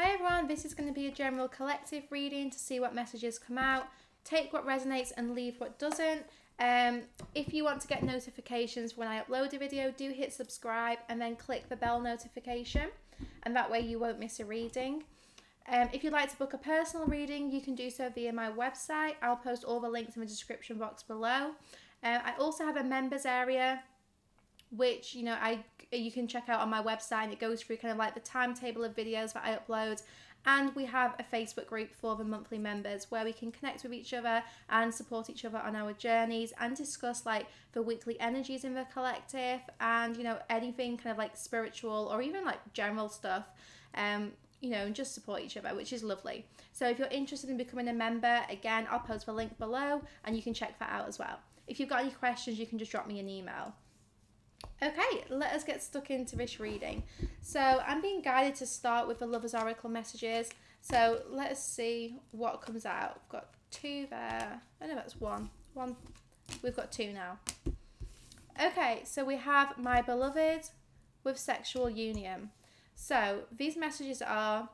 Hi everyone, this is going to be a general collective reading to see what messages come out. Take what resonates and leave what doesn't. If you want to get notifications when I upload a video, do hit subscribe and then click the bell notification, and that way you won't miss a reading. If you'd like to book a personal reading, you can do so via my website. I'll post all the links in the description box below. I also have a members area, which you can check out on my website, and it goes through kind of like the timetable of videos that I upload. And we have a Facebook group for the monthly members where we can connect with each other and support each other on our journeys and discuss like the weekly energies in the collective and anything kind of like spiritual or even like general stuff, and just support each other, which is lovely. So if you're interested in becoming a member, again, I'll post the link below and you can check that out as well. If you've got any questions, you can just drop me an email. Okay, let us get stuck into this reading. So I'm being guided to start with the Lover's Oracle messages. So let us see what comes out. We've got two there. Oh no, that's one. We've got two now. Okay, so we have my beloved with sexual union. So these messages are,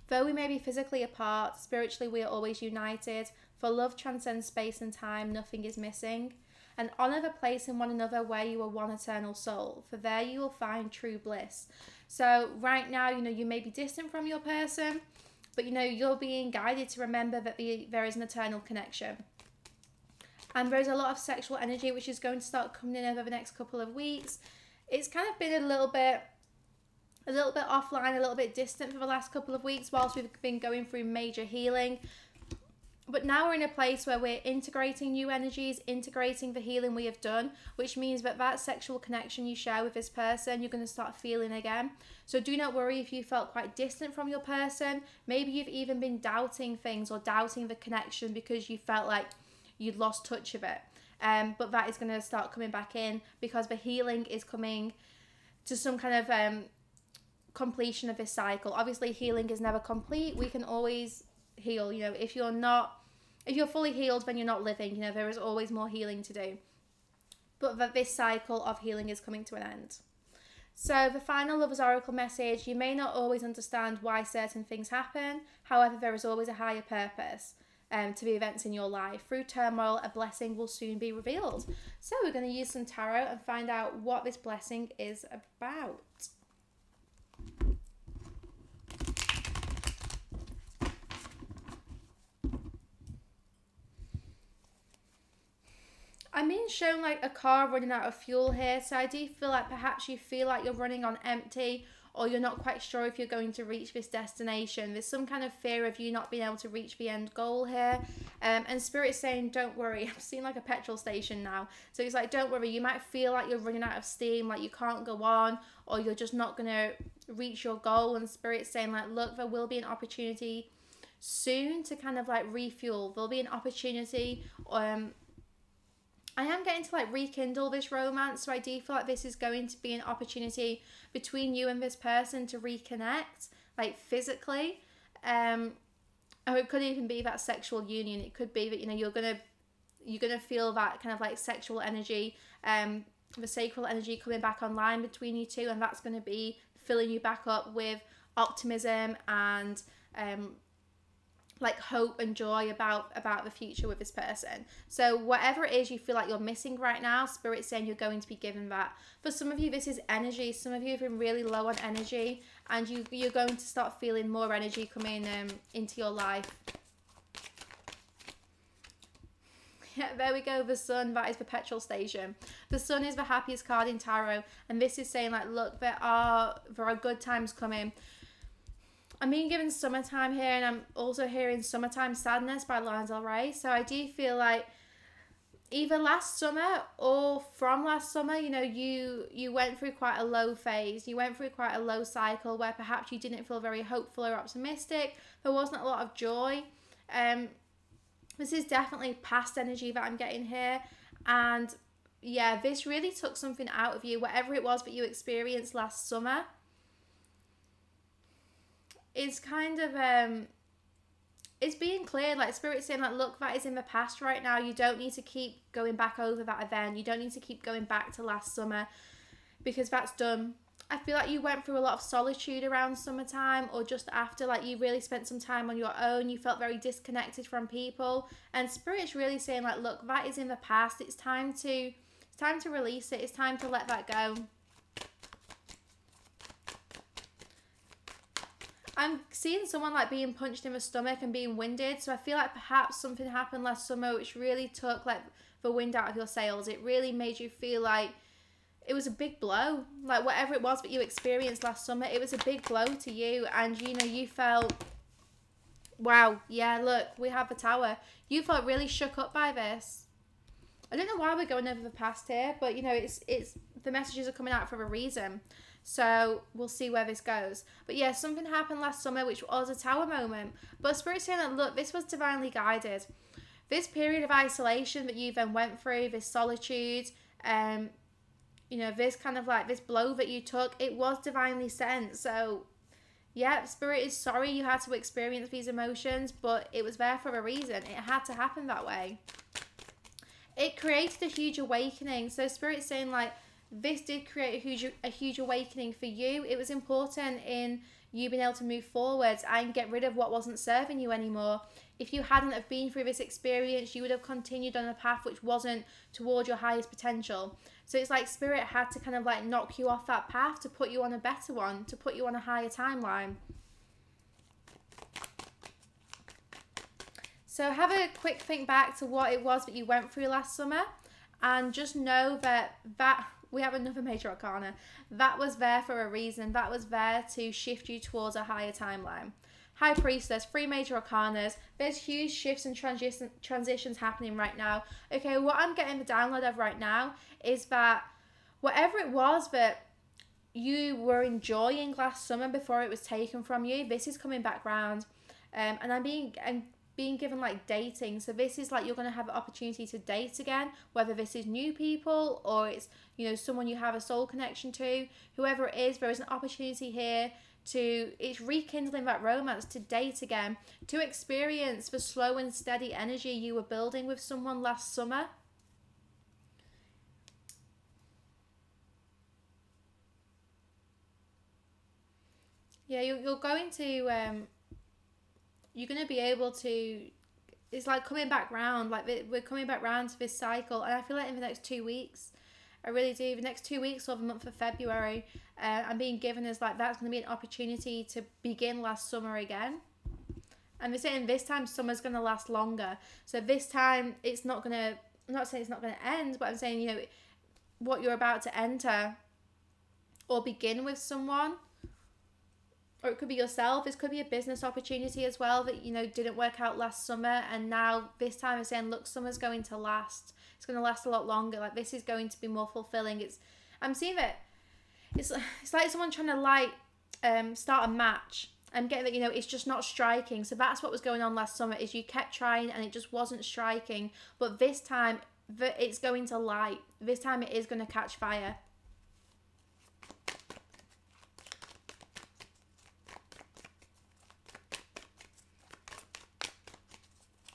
though we may be physically apart, spiritually we are always united. For love transcends space and time, nothing is missing. And honour the place in one another where you are one eternal soul, for there you will find true bliss. So right now, you may be distant from your person, but you're being guided to remember that there is an eternal connection. And there's a lot of sexual energy which is going to start coming in over the next couple of weeks. It's kind of been a little bit offline, a little bit distant for the last couple of weeks whilst we've been going through major healing. But now we're in a place where we're integrating new energies, integrating the healing we have done, which means that sexual connection you share with this person, you're going to start feeling again. So do not worry if you felt quite distant from your person. Maybe you've even been doubting things or doubting the connection because you felt like you'd lost touch of it. But that is going to start coming back in because the healing is coming to some kind of completion of this cycle. Obviously, healing is never complete. We can always heal. If you're fully healed, then you're not living. There is always more healing to do, but that this cycle of healing is coming to an end. So the final Lover's Oracle message: you may not always understand why certain things happen, however there is always a higher purpose to the events in your life. Through turmoil, a blessing will soon be revealed. So we're going to use some tarot and find out what this blessing is about. I'm being shown like a car running out of fuel here, so I do feel like perhaps you feel like you're running on empty, or you're not quite sure if you're going to reach this destination. There's some kind of fear of you not being able to reach the end goal here, and Spirit's saying don't worry. I'm seeing like a petrol station now, so it's like don't worry. You might feel like you're running out of steam, like you can't go on, or you're just not going to reach your goal, and Spirit's saying like look, there will be an opportunity soon to kind of like refuel. There'll be an opportunity. I am getting to like rekindle this romance, so I do feel like this is going to be an opportunity between you and this person to reconnect, like physically. Or it could even be that sexual union. It could be that you're gonna feel that kind of like sexual energy, the sacral energy coming back online between you two, and that's going to be filling you back up with optimism and like hope and joy about the future with this person. So whatever it is you feel like you're missing right now, Spirit's saying you're going to be given that. For some of you, this is energy. Some of you have been really low on energy, and you're going to start feeling more energy coming into your life. Yeah, there we go. The Sun, that is the petrol station. The Sun is the happiest card in tarot, and this is saying like look, there are good times coming. I'm being given summertime here, and I'm also hearing Summertime Sadness by Lana Del Rey. So I do feel like either last summer or from last summer, you went through quite a low phase. You went through quite a low cycle where perhaps you didn't feel very hopeful or optimistic. There wasn't a lot of joy. This is definitely past energy that I'm getting here. And yeah, this really took something out of you, whatever it was that you experienced last summer. It's kind of it's being cleared. Like Spirit's saying like look, that is in the past right now. You don't need to keep going back over that event. You don't need to keep going back to last summer because that's done. I feel like you went through a lot of solitude around summertime, or just after, like you really spent some time on your own. You felt very disconnected from people, and Spirit's really saying like, look, that is in the past. It's time to release it. It's time to let that go. I'm seeing someone like being punched in the stomach and being winded. So I feel like perhaps something happened last summer which really took like the wind out of your sails. It really made you feel like it was a big blow. Like whatever it was that you experienced last summer, it was a big blow to you. And you know, you felt, wow, yeah, look, we have the Tower. You felt really shook up by this. I don't know why we're going over the past here, but you know, it's the messages are coming out for a reason. So we'll see where this goes. But yeah, something happened last summer which was a Tower moment. But Spirit's saying that, look, this was divinely guided. This period of isolation that you then went through, this solitude, you know, this kind of like this blow that you took, it was divinely sent. So yeah, Spirit is sorry you had to experience these emotions, but it was there for a reason. It had to happen that way. It created a huge awakening. So Spirit's saying like, this did create a huge awakening for you. It was important in you being able to move forwards and get rid of what wasn't serving you anymore. If you hadn't have been through this experience, you would have continued on a path which wasn't toward your highest potential. So it's like Spirit had to kind of like knock you off that path to put you on a better one, to put you on a higher timeline. So have a quick think back to what it was that you went through last summer, and just know that we have another major arcana. That was there for a reason. That was there to shift you towards a higher timeline. High Priestess, 3 major arcanas. There's huge shifts and transitions happening right now. Okay, what I'm getting the download of right now is that whatever it was that you were enjoying last summer before it was taken from you, this is coming back round. And I'm being given like dating. So this is like you're going to have the opportunity to date again, whether this is new people or it's, you know, someone you have a soul connection to. Whoever it is, there is an opportunity here to, it's rekindling that romance, to date again, to experience the slow and steady energy you were building with someone last summer. Yeah, you're going to you're going to be able to, it's like coming back round, like we're coming back round to this cycle. And I feel like in the next 2 weeks, I really do, the next 2 weeks or the month of February, I'm being given as like, that's going to be an opportunity to begin last summer again. And they're saying this time summer's going to last longer. So this time it's not going to, I'm not saying it's not going to end, but I'm saying, you know, what you're about to enter or begin with someone, or it could be yourself. This could be a business opportunity as well that, you know, didn't work out last summer, and now this time it's saying, look, summer's going to last. It's going to last a lot longer. Like, this is going to be more fulfilling. I'm seeing that it's like someone trying to like start a match. I'm getting that, you know, it's just not striking. So that's what was going on last summer, is you kept trying and it just wasn't striking. But this time it's going to light. This time it is going to catch fire.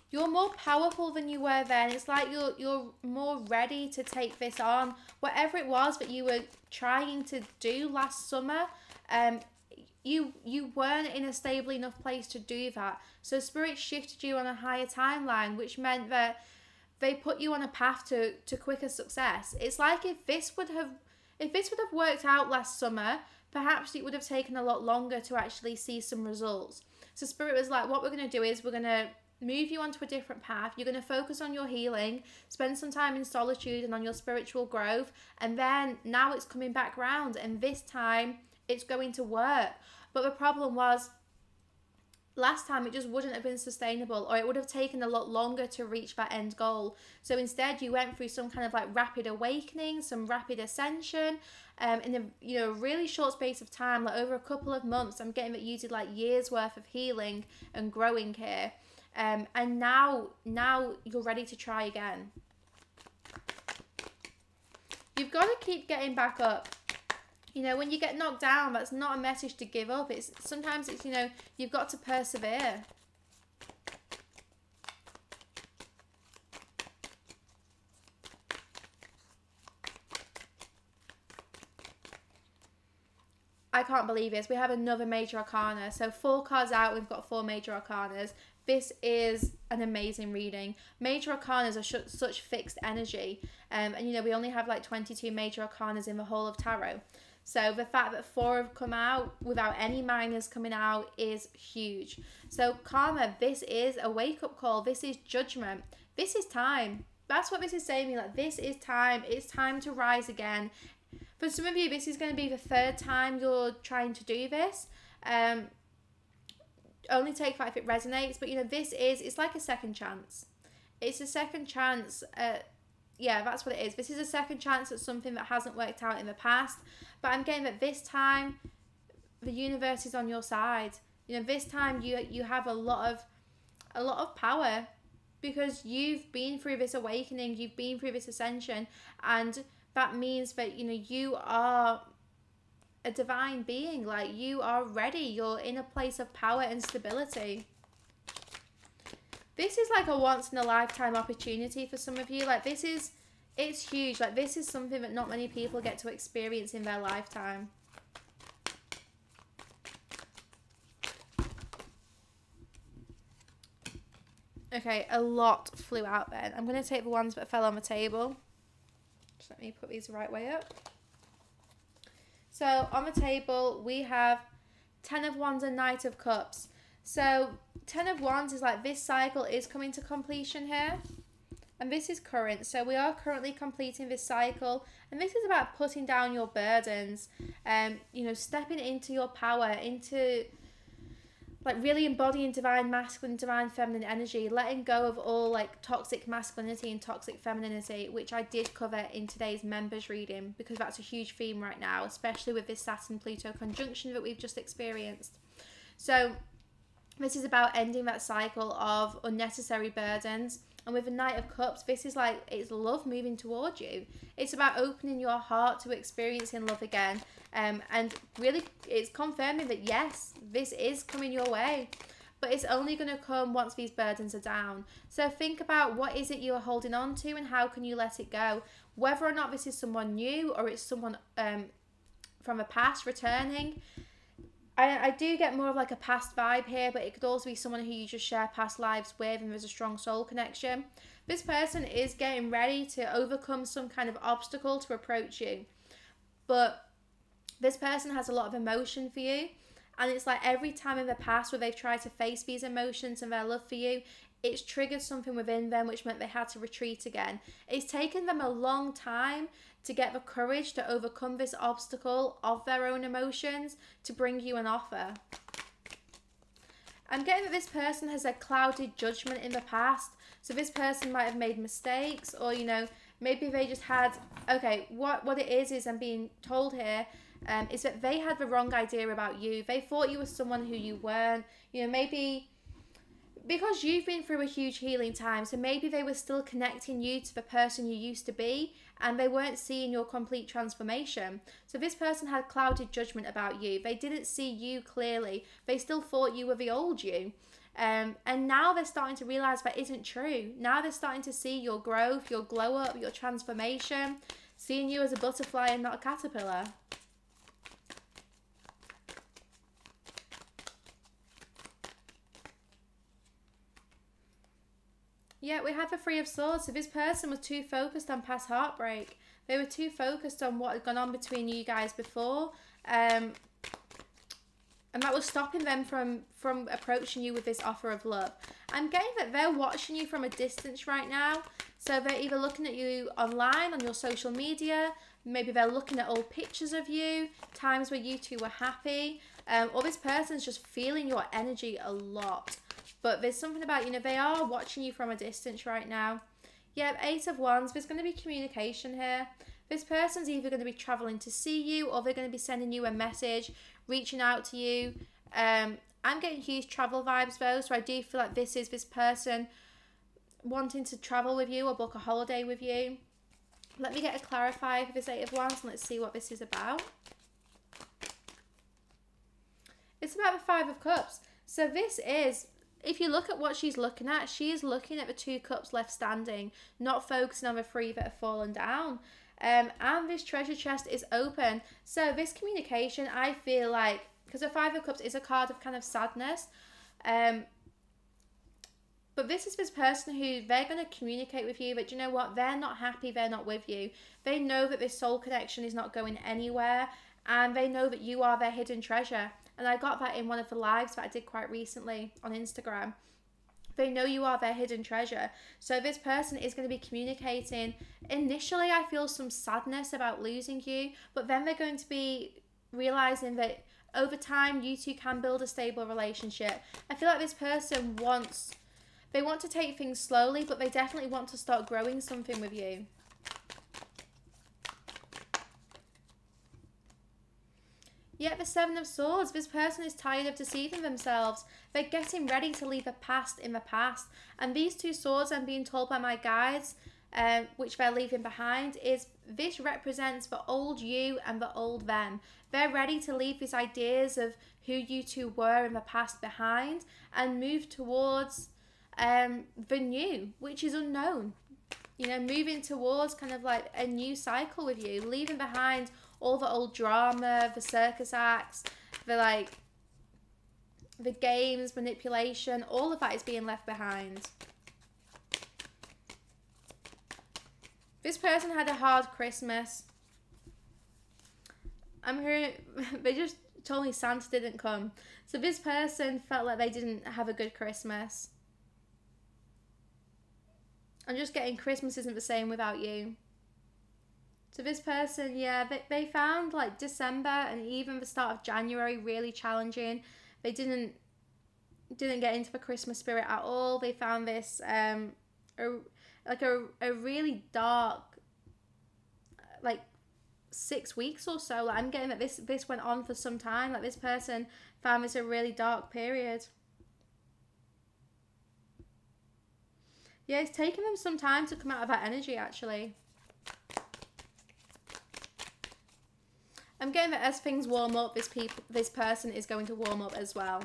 You're more powerful than you were then. It's like you're more ready to take this on. Whatever it was that you were trying to do last summer, you weren't in a stable enough place to do that. So Spirit shifted you on a higher timeline, which meant that they put you on a path to quicker success. It's like if this would have worked out last summer, perhaps it would have taken a lot longer to actually see some results. So Spirit was like, what we're going to do is we're going to move you onto a different path. You're going to focus on your healing, spend some time in solitude and on your spiritual growth, and then now it's coming back round, and this time it's going to work. But the problem was, last time it just wouldn't have been sustainable, or it would have taken a lot longer to reach that end goal. So instead you went through some kind of like rapid awakening, some rapid ascension, in a, you know, really short space of time, like over a couple of months. I'm getting that you did like years worth of healing and growing here. And now you're ready to try again. You've got to keep getting back up. You know, when you get knocked down, that's not a message to give up. Sometimes it's, you know, you've got to persevere. I can't believe this. We have another major arcana. So 4 cards out, we've got 4 major arcanas. This is an amazing reading. Major arcanas are such fixed energy. And you know, we only have like 22 major arcanas in the whole of tarot. So the fact that 4 have come out without any minors coming out is huge. So karma, this is a wake-up call. This is judgment. This is time. That's what this is saying to me. Like, this is time. It's time to rise again. For some of you, this is going to be the 3rd time you're trying to do this. Only take 5 if it resonates. But, you know, it's like a second chance. It's a second chance at, yeah, that's what it is. This is a second chance at something that hasn't worked out in the past. But I'm getting that this time, the universe is on your side. You know, this time you have a lot of power, because you've been through this awakening, you've been through this ascension, and that means that, you know, you are a divine being. Like, you are ready. You're in a place of power and stability. This is like a once in a lifetime opportunity for some of you. Like, it's huge. Like, this is something that not many people get to experience in their lifetime. Okay, a lot flew out then. I'm going to take the ones that fell on the table. Just let me put these the right way up. So, on the table, we have 10 of Wands and Knight of Cups. So, 10 of Wands is like, this cycle is coming to completion here. And this is current. So, we are currently completing this cycle. And this is about putting down your burdens. You know, stepping into your power, into, like, really embodying divine masculine, divine feminine energy, letting go of all like toxic masculinity and toxic femininity, which I did cover in today's members reading, because that's a huge theme right now, especially with this Saturn-Pluto conjunction that we've just experienced. So this is about ending that cycle of unnecessary burdens. And with the Knight of Cups, this is like, it's love moving towards you. It's about opening your heart to experiencing love again. And really, it's confirming that, yes, this is coming your way. But it's only going to come once these burdens are down. So think about, what is it you are holding on to, and how can you let it go? Whether or not this is someone new, or it's someone from a past returning. I do get more of like a past vibe here, but it could also be someone who you just share past lives with and there's a strong soul connection. This person is getting ready to overcome some kind of obstacle to approach you. But this person has a lot of emotion for you. And it's like, every time in the past where they've tried to face these emotions and their love for you, it's triggered something within them, which meant they had to retreat again. It's taken them a long time to get the courage to overcome this obstacle of their own emotions to bring you an offer. I'm getting that this person has a clouded judgment in the past. So this person might have made mistakes, or, you know, maybe they just had, okay, what it is I'm being told here, is that they had the wrong idea about you. They thought you were someone who you weren't. You know, maybe because you've been through a huge healing time, so maybe they were still connecting you to the person you used to be, and they weren't seeing your complete transformation. So this person had clouded judgment about you. They didn't see you clearly. They still thought you were the old you. And now they're starting to realize that isn't true. Now they're starting to see your growth, your glow up, your transformation, seeing you as a butterfly and not a caterpillar. Yeah, we have the Three of Swords. So this person was too focused on past heartbreak. They were too focused on what had gone on between you guys before. And that was stopping them from approaching you with this offer of love. I'm getting that they're watching you from a distance right now. So they're either looking at you online, on your social media. Maybe they're looking at old pictures of you, times where you two were happy. Or this person's just feeling your energy a lot. But there's something about, you know, they are watching you from a distance right now. Yeah, Eight of Wands, there's going to be communication here. This person's either going to be traveling to see you, or they're going to be sending you a message, reaching out to you. I'm getting huge travel vibes though, so I do feel like this is this person wanting to travel with you or book a holiday with you. Let me get a clarifier for this Eight of Wands, and let's see what this is about. It's about the Five of Cups. So this is, if you look at what she's looking at, she is looking at the 2 cups left standing, not focusing on the 3 that have fallen down. And this treasure chest is open. So this communication, I feel like, because the Five of Cups is a card of kind of sadness, but this is this person who they're going to communicate with you, but you know what? They're not happy. They're not with you. They know that this soul connection is not going anywhere, and they know that you are their hidden treasure. And I got that in one of the lives that I did quite recently on Instagram. They know you are their hidden treasure. So this person is going to be communicating. Initially, I feel some sadness about losing you, but then they're going to be realizing that over time, you two can build a stable relationship. I feel like this person they want to take things slowly, but they definitely want to start growing something with you. Yet the Seven of Swords, this person is tired of deceiving themselves. They're getting ready to leave the past in the past. And these two swords, I'm being told by my guides, which they're leaving behind, is this represents the old you and the old them. They're ready to leave these ideas of who you two were in the past behind and move towards the new, which is unknown. You know, moving towards kind of like a new cycle with you, leaving behind all the old drama, the circus acts, the games, manipulation, all of that is being left behind. This person had a hard Christmas. I'm hearing, they just told me Santa didn't come. So this person felt like they didn't have a good Christmas. I'm just getting Christmas isn't the same without you. So this person, yeah, they found like December and even the start of January really challenging. They didn't get into the Christmas spirit at all. They found this a really dark, like 6 weeks or so. Like I'm getting that this went on for some time. Like this person found this a really dark period. Yeah, it's taken them some time to come out of that energy, actually. I'm getting that as things warm up, this person is going to warm up as well.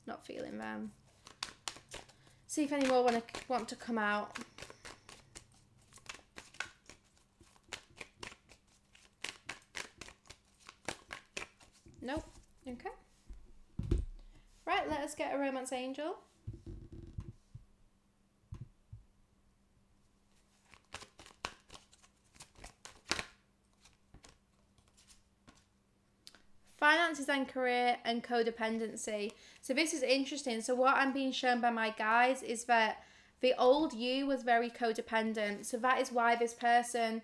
Not feeling them. See if any more want to come out. Nope. Okay. Right, let us get a romance angel. Finances and career and codependency. So this is interesting. So what I'm being shown by my guides is that the old you was very codependent. So that is why this person,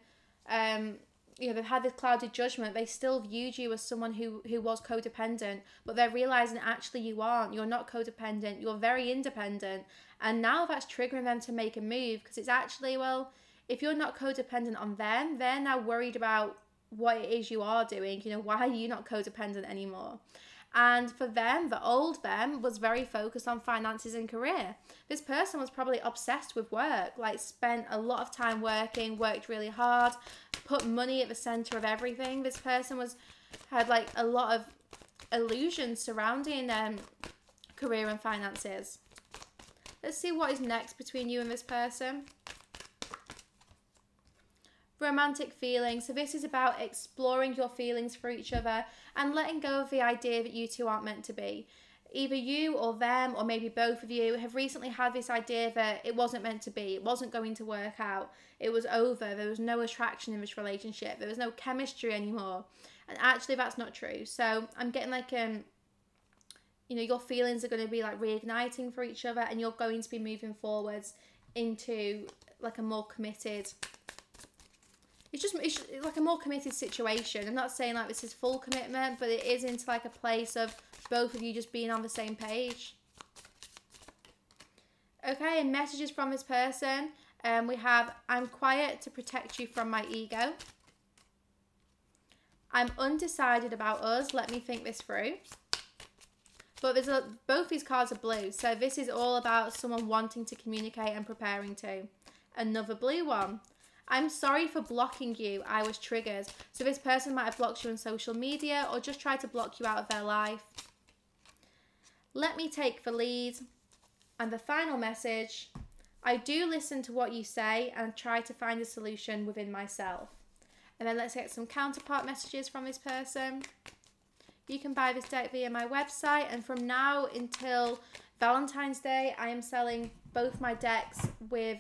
you know, they've had this clouded judgment. They still viewed you as someone who was codependent, but they're realizing actually you aren't. You're not codependent. You're very independent. And now that's triggering them to make a move because it's actually, well, if you're not codependent on them, they're now worried about what it is you are doing. You know, why are you not codependent anymore? And for them, the old them was very focused on finances and career. This person was probably obsessed with work, like spent a lot of time working, worked really hard, put money at the center of everything. This person had like a lot of illusions surrounding career and finances. Let's see what is next between you and this person. Romantic feelings. So this is about exploring your feelings for each other and letting go of the idea that you two aren't meant to be. Either you or them, or maybe both of you, have recently had this idea that it wasn't meant to be. It wasn't going to work out. It was over. There was no attraction in this relationship. There was no chemistry anymore. And actually that's not true. So I'm getting like, you know, your feelings are going to be like reigniting for each other and you're going to be moving forwards into like a more committed, it's like a more committed situation. I'm not saying like this is full commitment, but it is into like a place of both of you just being on the same page. Okay, and messages from this person. We have, I'm quiet to protect you from my ego. I'm undecided about us. Let me think this through. But both these cards are blue. So this is all about someone wanting to communicate and preparing to. Another blue one. I'm sorry for blocking you. I was triggered. So this person might have blocked you on social media or just tried to block you out of their life. Let me take the lead. And the final message, I do listen to what you say and try to find a solution within myself. And then let's get some counterpart messages from this person. You can buy this deck via my website, and from now until Valentine's Day, I am selling both my decks with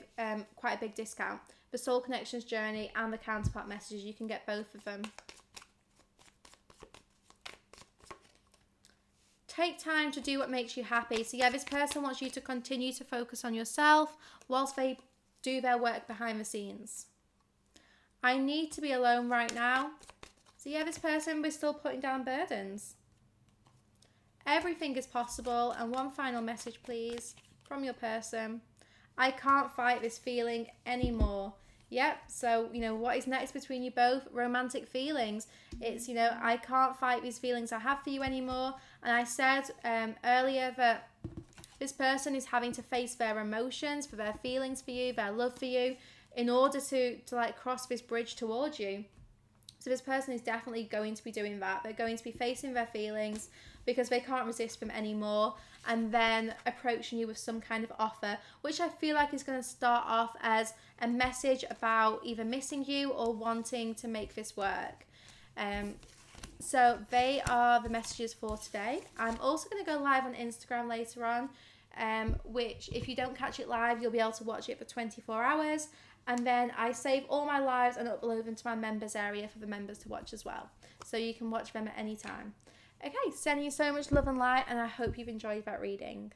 quite a big discount. The Soul Connections Journey and the counterpart messages, you can get both of them. Take time to do what makes you happy. So yeah, this person wants you to continue to focus on yourself whilst they do their work behind the scenes. I need to be alone right now. So yeah, this person, we're still putting down burdens. Everything is possible. And one final message, please, from your person. I can't fight this feeling anymore. Yep, so, you know, what is next between you both? Romantic feelings. It's, you know, I can't fight these feelings I have for you anymore. And I said earlier that this person is having to face their emotions, for their feelings for you, their love for you, in order to like cross this bridge towards you. So this person is definitely going to be doing that. They're going to be facing their feelings because they can't resist them anymore, and then approaching you with some kind of offer, which I feel like is going to start off as a message about either missing you or wanting to make this work. So they are the messages for today. I'm also going to go live on Instagram later on, which if you don't catch it live, you'll be able to watch it for 24 hours. And then I save all my lives and upload them to my members area for the members to watch as well. So you can watch them at any time. Okay, sending you so much love and light, and I hope you've enjoyed that reading.